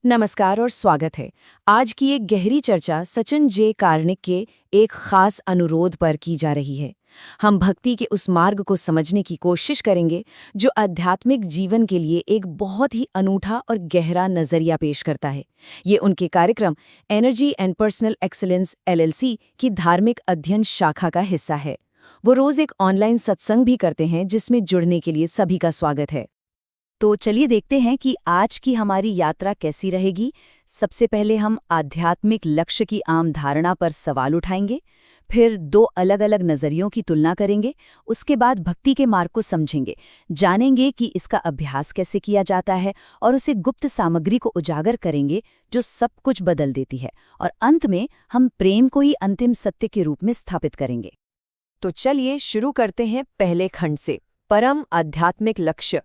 नमस्कार और स्वागत है। आज की एक गहरी चर्चा सचिन जे कार्णिक के एक खास अनुरोध पर की जा रही है। हम भक्ति के उस मार्ग को समझने की कोशिश करेंगे जो आध्यात्मिक जीवन के लिए एक बहुत ही अनूठा और गहरा नजरिया पेश करता है। ये उनके कार्यक्रम energy and personal excellence LLC की धार्मिक अध्ययन शाखा का हिस्सा है। वो रोज एक ऑनलाइन सत्संग भी करते हैं जिसमें जुड़ने के लिए सभी का स्वागत है। तो चलिए देखते हैं कि आज की हमारी यात्रा कैसी रहेगी। सबसे पहले हम आध्यात्मिक लक्ष्य की आम धारणा पर सवाल उठाएंगे, फिर दो अलग अलग नज़रियों की तुलना करेंगे, उसके बाद भक्ति के मार्ग को समझेंगे, जानेंगे कि इसका अभ्यास कैसे किया जाता है और उसे गुप्त सामग्री को उजागर करेंगे जो सब कुछ बदल देती है, और अंत में हम प्रेम को ही अंतिम सत्य के रूप में स्थापित करेंगे। तो चलिए शुरू करते हैं पहले खंड से, परम आध्यात्मिक लक्ष्य।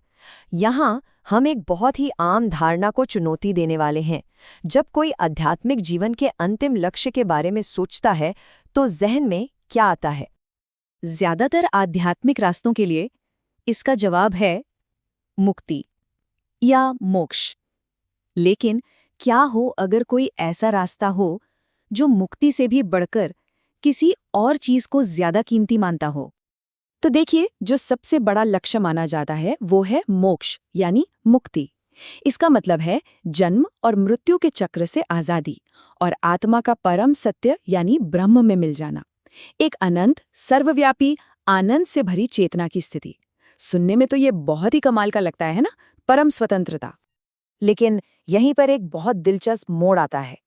यहाँ हम एक बहुत ही आम धारणा को चुनौती देने वाले हैं। जब कोई आध्यात्मिक जीवन के अंतिम लक्ष्य के बारे में सोचता है तो जहन में क्या आता है? ज्यादातर आध्यात्मिक रास्तों के लिए इसका जवाब है मुक्ति या मोक्ष। लेकिन क्या हो अगर कोई ऐसा रास्ता हो जो मुक्ति से भी बढ़कर किसी और चीज को ज्यादा कीमती मानता हो? तो देखिए, जो सबसे बड़ा लक्ष्य माना जाता है वो है मोक्ष यानी मुक्ति। इसका मतलब है जन्म और मृत्यु के चक्र से आजादी और आत्मा का परम सत्य यानी ब्रह्म में मिल जाना। एक अनंत, सर्वव्यापी, आनंद से भरी चेतना की स्थिति। सुनने में तो ये बहुत ही कमाल का लगता है ना, परम स्वतंत्रता। लेकिन यहीं पर एक बहुत दिलचस्प मोड़ आता है।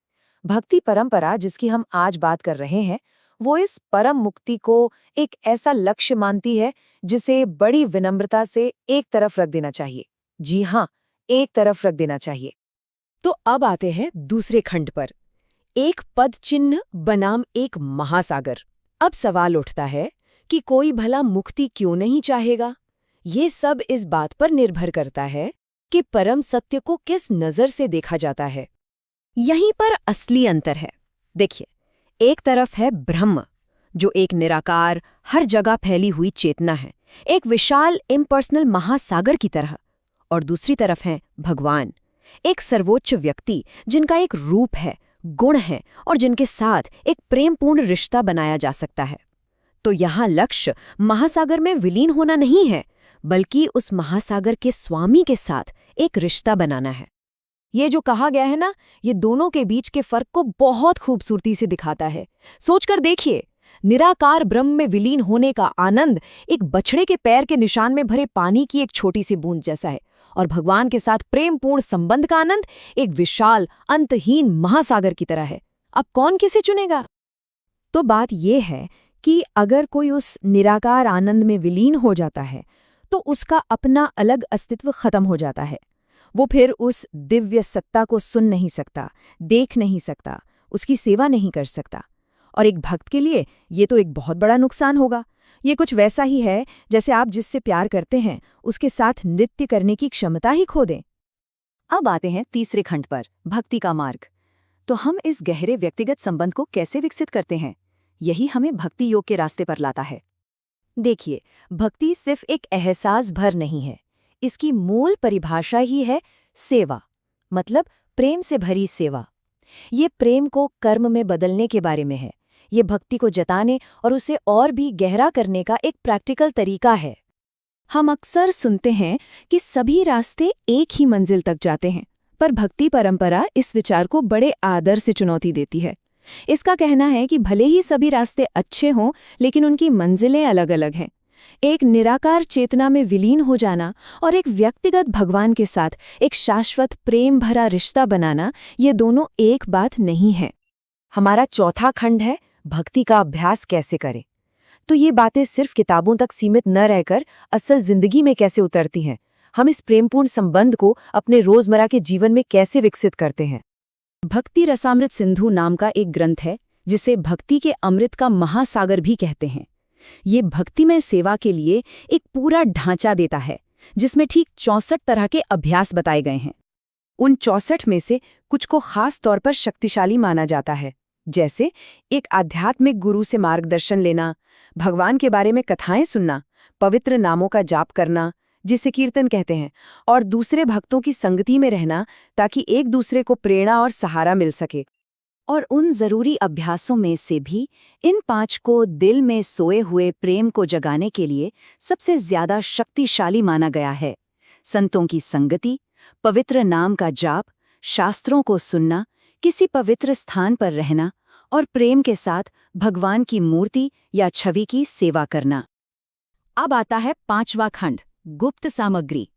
भक्ति परंपरा जिसकी हम आज बात कर रहे हैं, वो इस परम मुक्ति को एक ऐसा लक्ष्य मानती है जिसे बड़ी विनम्रता से एक तरफ रख देना चाहिए। जी हाँ, एक तरफ रख देना चाहिए। तो अब आते हैं दूसरे खंड पर, एक पद चिन्ह बनाम एक महासागर। अब सवाल उठता है कि कोई भला मुक्ति क्यों नहीं चाहेगा? ये सब इस बात पर निर्भर करता है कि परम सत्य को किस नज़र से देखा जाता है। यहीं पर असली अंतर है। देखिए, एक तरफ है ब्रह्म, जो एक निराकार, हर जगह फैली हुई चेतना है, एक विशाल इम्पर्सनल महासागर की तरह। और दूसरी तरफ है भगवान, एक सर्वोच्च व्यक्ति जिनका एक रूप है, गुण है और जिनके साथ एक प्रेमपूर्ण रिश्ता बनाया जा सकता है। तो यहाँ लक्ष्य महासागर में विलीन होना नहीं है, बल्कि उस महासागर के स्वामी के साथ एक रिश्ता बनाना है। ये जो कहा गया है ना, ये दोनों के बीच के फर्क को बहुत खूबसूरती से दिखाता है। सोचकर देखिए, निराकार ब्रह्म में विलीन होने का आनंद एक बछड़े के पैर के निशान में भरे पानी की एक छोटी सी बूंद जैसा है, और भगवान के साथ प्रेमपूर्ण संबंध का आनंद एक विशाल, अंतहीन महासागर की तरह है। अब कौन किसे चुनेगा? तो बात यह है कि अगर कोई उस निराकार आनंद में विलीन हो जाता है तो उसका अपना अलग अस्तित्व खत्म हो जाता है। वो फिर उस दिव्य सत्ता को सुन नहीं सकता, देख नहीं सकता, उसकी सेवा नहीं कर सकता। और एक भक्त के लिए ये तो एक बहुत बड़ा नुकसान होगा। ये कुछ वैसा ही है जैसे आप जिससे प्यार करते हैं उसके साथ नृत्य करने की क्षमता ही खो दें। अब आते हैं तीसरे खंड पर, भक्ति का मार्ग। तो हम इस गहरे व्यक्तिगत संबंध को कैसे विकसित करते हैं? यही हमें भक्ति योग के रास्ते पर लाता है। देखिए, भक्ति सिर्फ एक एहसास भर नहीं है, इसकी मूल परिभाषा ही है सेवा, मतलब प्रेम से भरी सेवा। ये प्रेम को कर्म में बदलने के बारे में है। ये भक्ति को जताने और उसे और भी गहरा करने का एक प्रैक्टिकल तरीका है। हम अक्सर सुनते हैं कि सभी रास्ते एक ही मंजिल तक जाते हैं, पर भक्ति परंपरा इस विचार को बड़े आदर से चुनौती देती है। इसका कहना है कि भले ही सभी रास्ते अच्छे हों, लेकिन उनकी मंजिलें अलग अलग हैं। एक निराकार चेतना में विलीन हो जाना और एक व्यक्तिगत भगवान के साथ एक शाश्वत प्रेम भरा रिश्ता बनाना, ये दोनों एक बात नहीं है। हमारा चौथा खंड है, भक्ति का अभ्यास कैसे करें। तो ये बातें सिर्फ किताबों तक सीमित न रहकर असल जिंदगी में कैसे उतरती हैं। हम इस प्रेमपूर्ण संबंध को अपने रोजमर्रा के जीवन में कैसे विकसित करते हैं। भक्ति रसामृत सिंधु नाम का एक ग्रंथ है जिसे भक्ति के अमृत का महासागर भी कहते हैं। ये भक्तिमय सेवा के लिए एक पूरा ढांचा देता है जिसमें ठीक 64 तरह के अभ्यास बताए गए हैं। उन 64 में से कुछ को खास तौर पर शक्तिशाली माना जाता है, जैसे एक आध्यात्मिक गुरु से मार्गदर्शन लेना, भगवान के बारे में कथाएं सुनना, पवित्र नामों का जाप करना, जिसे कीर्तन कहते हैं, और दूसरे भक्तों की संगति में रहना ताकि एक दूसरे को प्रेरणा और सहारा मिल सके। और उन जरूरी अभ्यासों में से भी इन 5 को दिल में सोए हुए प्रेम को जगाने के लिए सबसे ज्यादा शक्तिशाली माना गया है। संतों की संगति, पवित्र नाम का जाप, शास्त्रों को सुनना, किसी पवित्र स्थान पर रहना और प्रेम के साथ भगवान की मूर्ति या छवि की सेवा करना। अब आता है 5वां खंड, गुप्त सामग्री।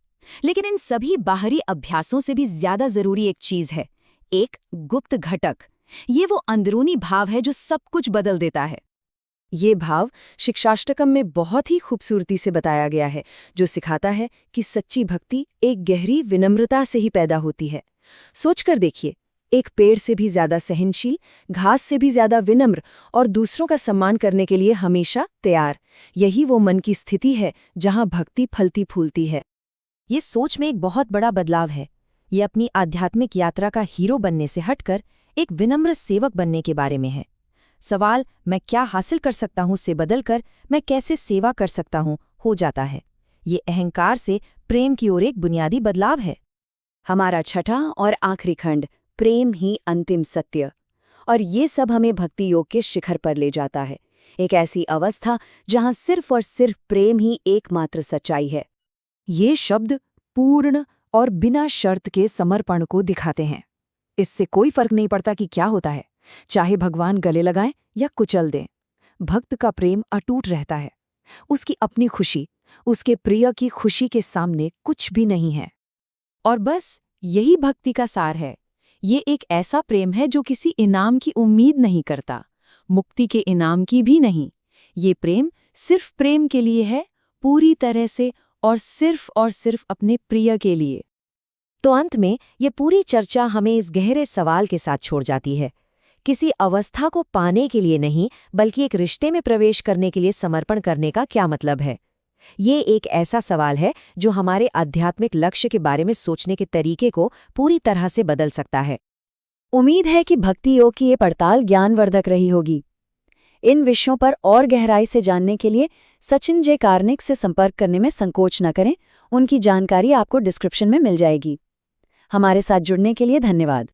लेकिन इन सभी बाहरी अभ्यासों से भी ज्यादा जरूरी एक चीज है, एक गुप्त घटक। ये वो अंदरूनी भाव है जो सब कुछ बदल देता है। ये भाव शिक्षाष्टकम में बहुत ही खूबसूरती से बताया गया है, जो सिखाता है कि सच्ची भक्ति एक गहरी विनम्रता से ही पैदा होती है। सोचकर देखिए, एक पेड़ से भी ज्यादा सहनशील, घास से भी ज्यादा विनम्र और दूसरों का सम्मान करने के लिए हमेशा तैयार। यही वो मन की स्थिति है जहां भक्ति फलती फूलती है। ये सोच में एक बहुत बड़ा बदलाव है। ये अपनी आध्यात्मिक यात्रा का हीरो बनने से हटकर एक विनम्र सेवक बनने के बारे में है। सवाल मैं क्या हासिल कर सकता हूं से बदलकर मैं कैसे सेवा कर सकता हूं हो जाता है। ये अहंकार से प्रेम की ओर एक बुनियादी बदलाव है। हमारा छठा और आखिरी खंड, प्रेम ही अंतिम सत्य। और ये सब हमें भक्ति योग के शिखर पर ले जाता है, एक ऐसी अवस्था जहां सिर्फ और सिर्फ प्रेम ही एकमात्र सच्चाई है। ये शब्द पूर्ण और बिना शर्त के समर्पण को दिखाते हैं। इससे कोई फर्क नहीं पड़ता कि क्या होता है, चाहे भगवान गले लगाएं या कुचल दें। भक्त का प्रेम अटूट रहता है। उसकी अपनी खुशी, उसके प्रिय की खुशी के सामने कुछ भी नहीं है। और बस यही भक्ति का सार है। ये एक ऐसा प्रेम है जो किसी इनाम की उम्मीद नहीं करता, मुक्ति के इनाम की भी नहीं। ये प्रेम सिर्फ प्रेम के लिए है, पूरी तरह से और सिर्फ अपने प्रिय के लिए। तो अंत में ये पूरी चर्चा हमें इस गहरे सवाल के साथ छोड़ जाती है, किसी अवस्था को पाने के लिए नहीं बल्कि एक रिश्ते में प्रवेश करने के लिए समर्पण करने का क्या मतलब है। ये एक ऐसा सवाल है जो हमारे आध्यात्मिक लक्ष्य के बारे में सोचने के तरीके को पूरी तरह से बदल सकता है। उम्मीद है कि भक्ति योग की ये पड़ताल ज्ञानवर्धक रही होगी। इन विषयों पर और गहराई से जानने के लिए सचिन जे कार्निक से संपर्क करने में संकोच न करें। उनकी जानकारी आपको डिस्क्रिप्शन में मिल जाएगी। हमारे साथ जुड़ने के लिए धन्यवाद।